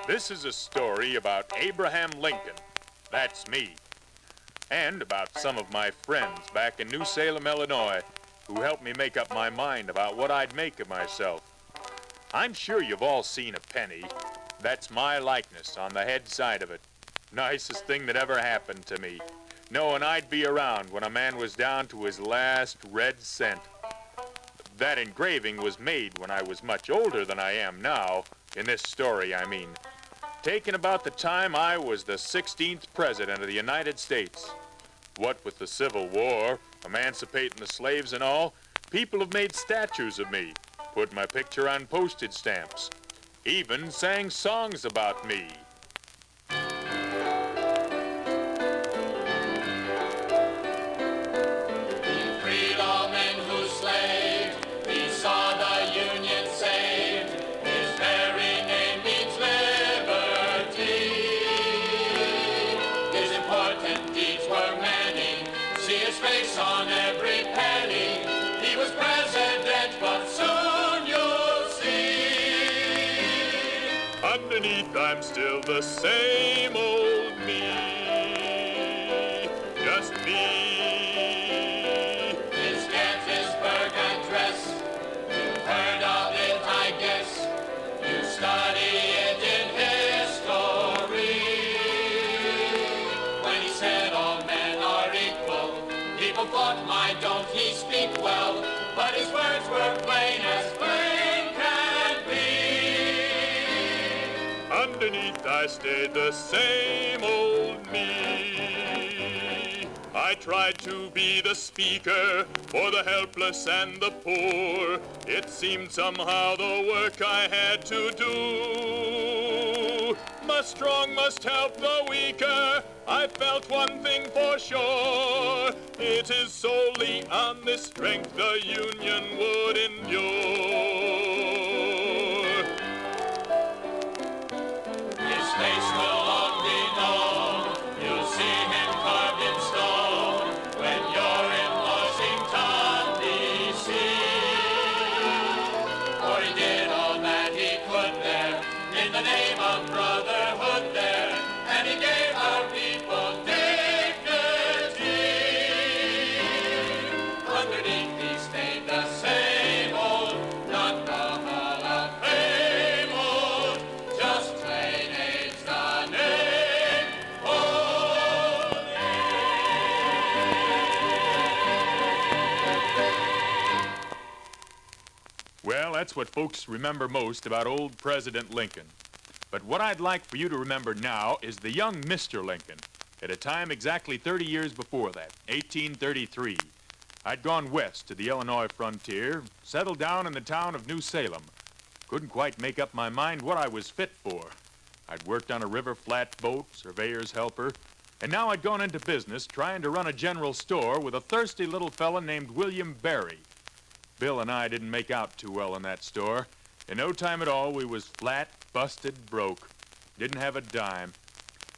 This is a story about Abraham Lincoln, that's me, and about some of my friends back in New Salem, Illinois, who helped me make up my mind about what I'd make of myself. I'm sure you've all seen a penny. That's my likeness on the head side of it. Nicest thing that ever happened to me, knowing I'd be around when a man was down to his last red cent. That engraving was made when I was much older than I am now, in this story, I mean. Taken about the time I was the 16th President of the United States. What with the Civil War, emancipating the slaves and all, people have made statues of me, put my picture on postage stamps, even sang songs about me. On every penny, he was president, but soon you'll see. Underneath, I'm still the same old me, just me. His Gettysburg Address, you've heard of it, I guess. You study it in history. When he said all men are equal, people thought, why don't he speak well? But his words were plain as plain can be. Underneath, I stayed the same old me. I tried to be the speaker for the helpless and the poor. It seemed somehow the work I had to do. The strong must help the weaker. I felt one thing for sure. It is solely on this strength the Union would endure. His face will long be known. You'll see him carved in stone when you're in Washington, D.C. For he did all that he could there in the name of brotherhood there, and he gave our people dignity. Underneath he stayed the same old, not the Hall of Fame old, just plain aged the name only. Well, that's what folks remember most about old President Lincoln. But what I'd like for you to remember now is the young Mr. Lincoln, at a time exactly 30 years before that, 1833. I'd gone west to the Illinois frontier, settled down in the town of New Salem. Couldn't quite make up my mind what I was fit for. I'd worked on a river flatboat, surveyor's helper, and now I'd gone into business trying to run a general store with a thirsty little fella named William Barry. Bill and I didn't make out too well in that store. In no time at all, we was flat, busted, broke. Didn't have a dime.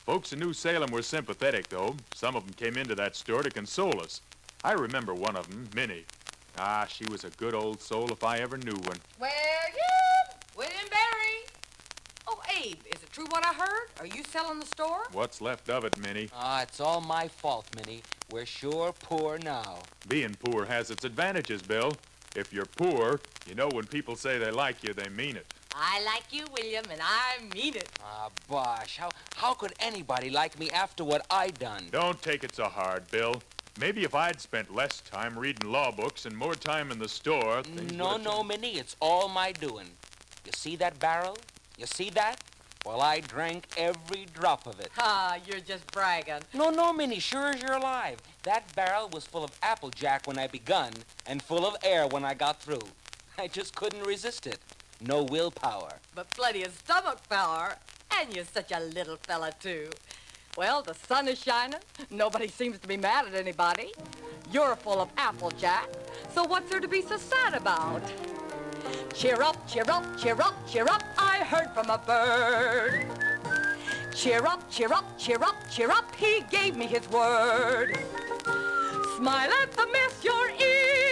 Folks in New Salem were sympathetic, though. Some of them came into that store to console us. I remember one of them, Minnie. Ah, she was a good old soul if I ever knew one. William Barry. Oh, Abe, is it true what I heard? Are you selling the store? What's left of it, Minnie? It's all my fault, Minnie. We're sure poor now. Being poor has its advantages, Bill. If you're poor, you know when people say they like you, they mean it. I like you, William, and I mean it. Bosh, how could anybody like me after what I done? Don't take it so hard, Bill. Maybe if I'd spent less time reading law books and more time in the store, things No, Minnie, it's all my doing. You see that barrel? You see that? Well, I drank every drop of it. You're just bragging. No, Minnie, sure as you're alive. That barrel was full of Applejack when I begun and full of air when I got through. I just couldn't resist it. No willpower. But plenty of stomach power, and you're such a little fella, too. Well, the sun is shining. Nobody seems to be mad at anybody. You're full of Applejack, so what's there to be so sad about? Cheer up, cheer up, cheer up, cheer up, I heard from a bird. Cheer up, cheer up, cheer up, cheer up, he gave me his word. Smile at the mess you're in.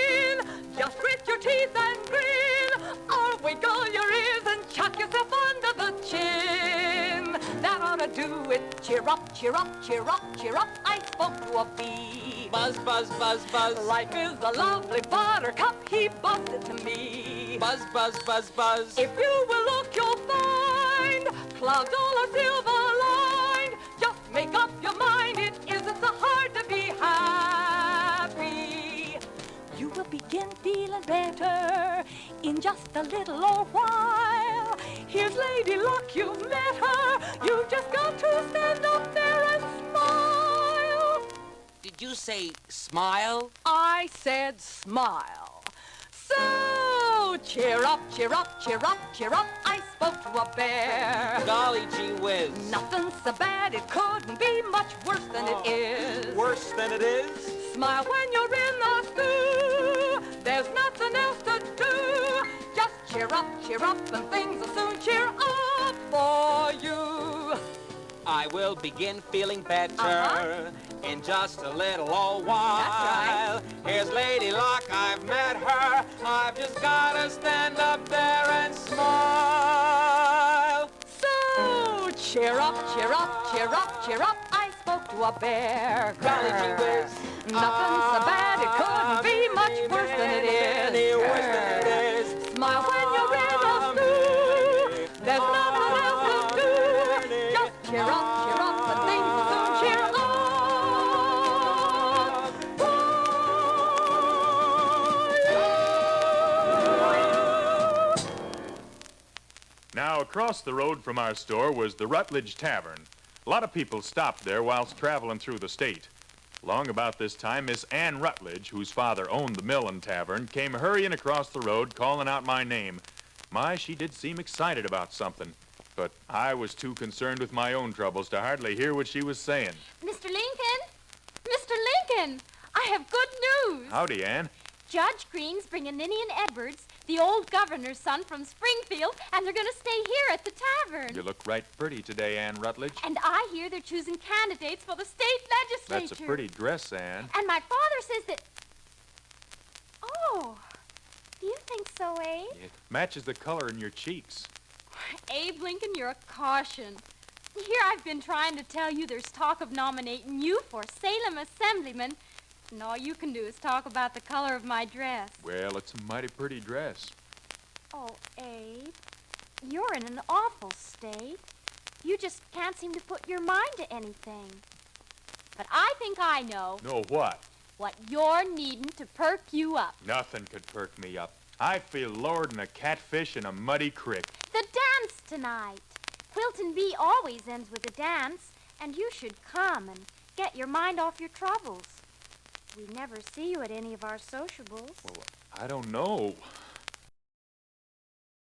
to it. Cheer up, cheer up, cheer up, cheer up. I spoke to a bee. Buzz, buzz, buzz, buzz. Life is a lovely buttercup, he buzzed it to me. Buzz, buzz, buzz, buzz. If you will look, you'll find clouds all are silver-lined. Just make up your mind, it isn't so hard to be happy. You will begin feeling better in just a little old while. Here's Lady Luck, you've met her. You just got to stand up there and smile. Did you say smile? I said smile. So, cheer up, cheer up, cheer up, cheer up. I spoke to a bear. Golly gee whiz. Nothing so bad, it couldn't be much worse than it is. Worse than it is? Smile when you're in the stew. There's nothing else to do. Just cheer up, and things will soon cheer up for you. I will begin feeling better in just a little old while. That's right. Here's Lady Luck, I've met her. I've just gotta stand up there and smile. So, cheer up, cheer up, cheer up, cheer up. I spoke to a bear. Golly gee whiz. Nothing so bad, it couldn't be much worse than it is. Worse than it is. Smile when you're in a stew. There's nothing else to do. Just cheer up, and things will soon cheer up. Now, across the road from our store was the Rutledge Tavern. A lot of people stopped there whilst traveling through the state. Long about this time, Miss Ann Rutledge, whose father owned the mill and tavern, came hurrying across the road, calling out my name. My, she did seem excited about something, but I was too concerned with my own troubles to hardly hear what she was saying. Mr. Lincoln? Mr. Lincoln! I have good news. Howdy, Ann. Judge Green's bringing Ninian Edwards, the old governor's son from Springfield, and they're going to stay here at the tavern. You look right pretty today, Ann Rutledge. And I hear they're choosing candidates for the state legislature. That's a pretty dress, Ann. And my father says that... Oh, do you think so, Abe? It matches the color in your cheeks. Abe Lincoln, you're a caution. Here I've been trying to tell you there's talk of nominating you for Salem Assemblyman, and all you can do is talk about the color of my dress. Well, it's a mighty pretty dress. Oh, Abe, you're in an awful state. You just can't seem to put your mind to anything. But I think I know Know what? what you're needing to perk you up. Nothing could perk me up. I feel lower than a catfish in a muddy creek. The dance tonight. Quilton Bee always ends with a dance, and you should come and get your mind off your troubles. We never see you at any of our sociables. Well, I don't know.